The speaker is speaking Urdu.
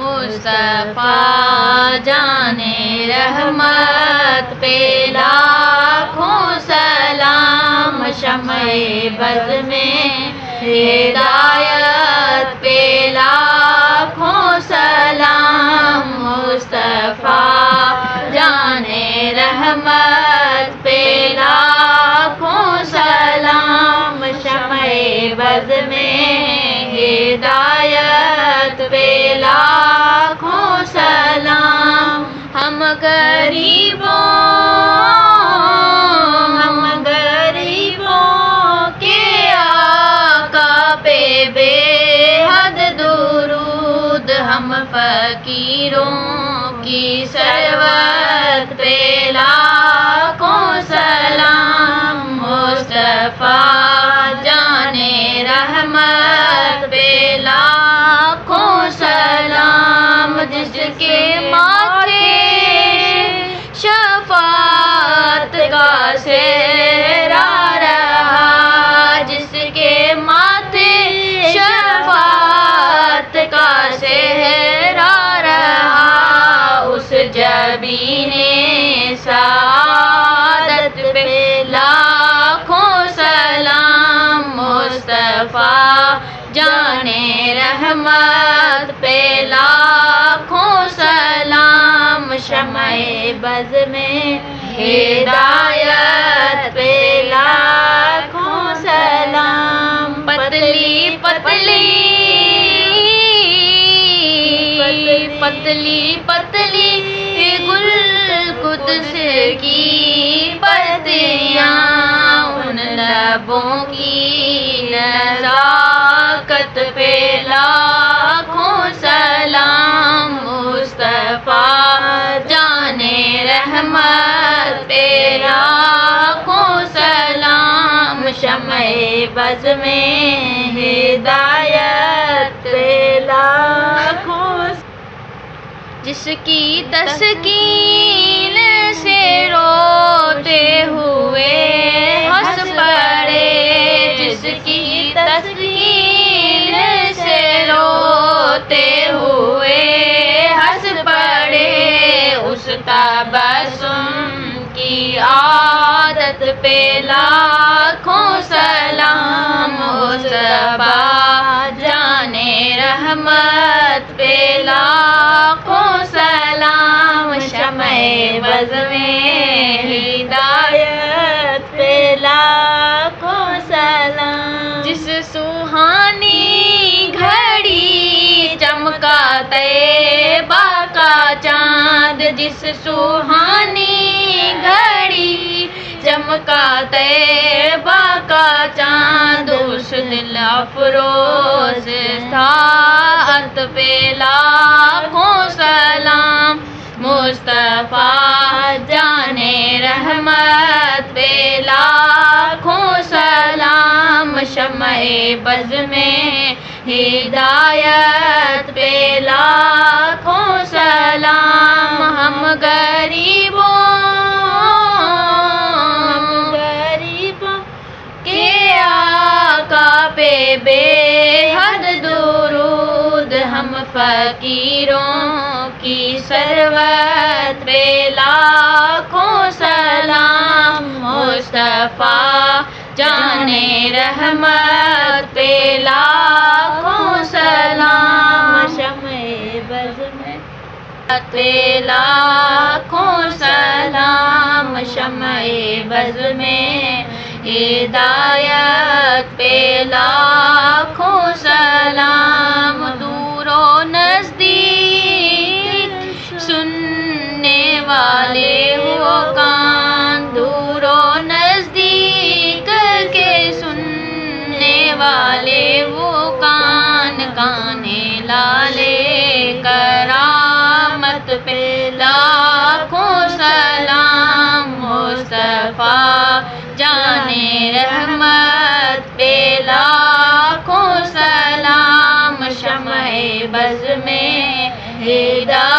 مصطفیٰ جانے رحمت پہ لاکھوں سلام، شمع بز میں ہدایت پہ لاکھوں سلام، مصطفیٰ جانے رحمت پہ لاکھوں سلام، شمع بز میں ہدایت پہ لاکھوں سلام۔ ہم غریبوں کے آقا پہ بے حد درود، ہم فقیروں کی ثروت پہ لاکھوں سلام، مصطفیٰ جانے رحمت پہ لاکھوں سلام، جس کے ماتھے شفاعت کا سہرا رہا، جس کے ماتھے شفاعت کا سہرا رہا، اس جبین سعادت پہ لاکھوں سلام، مصطفیٰ جانے رحمت پہ لاکھوں سلام، شمع بز میں ہدایت پہ لاکھوں سلام۔ پتلی پتلی پتلی پتلی گل قدس کی پتیاں، ان لبوں کی نزاکت پہ لاکھوں سلام، مصطفیٰ جانے رحمت پہ لاکھوں سلام، شمع بز میں ہدایت پہ لاکھوں سلام۔ جس کی تسکین سے روتے ہوئے ہنس پڑے، جس کی تسکین سے روتے ہوئے ہنس پڑے، اس تبسم کی عادت پہ لاکھوں سلام، مصطفیٰ جانے رحمت پہ لاکھوں سلام، شمع بز میں ہدایت پہ لاکھوں سلام۔ جس سوہانی گھڑی چمکا طیبہ کا چاند، جس سوہانی گھڑی چمکا طیبہ کا چاند، اس دل افروز ساعت پہ لاکھوں سلام، مصطفیٰ جانے رحمت پہ لاکھوں سلام، شمع بز میں ہدایت پہ لاکھوں سلام۔ ہم غریبوں کے آقا پہ بے حد درود، ہم فقیروں کی ثروت پہ لاکھوں سلام، مصطفیٰ جانے رحمت پہ لاکھوں سلام، شمع بز میں پہ لاکھوں سلام، شمع بز میں ہدایت پہ لاکھوں سلام۔ دور و نزدیک سننے والے وہ کان، دور و نزدیک کے سننے والے وہ کان، کانے لالے کرامت پہ لاکھوں سلام، مصطفیٰ جانے رحمت پہ لاکھوں سلام، شمع بز میں ہدایت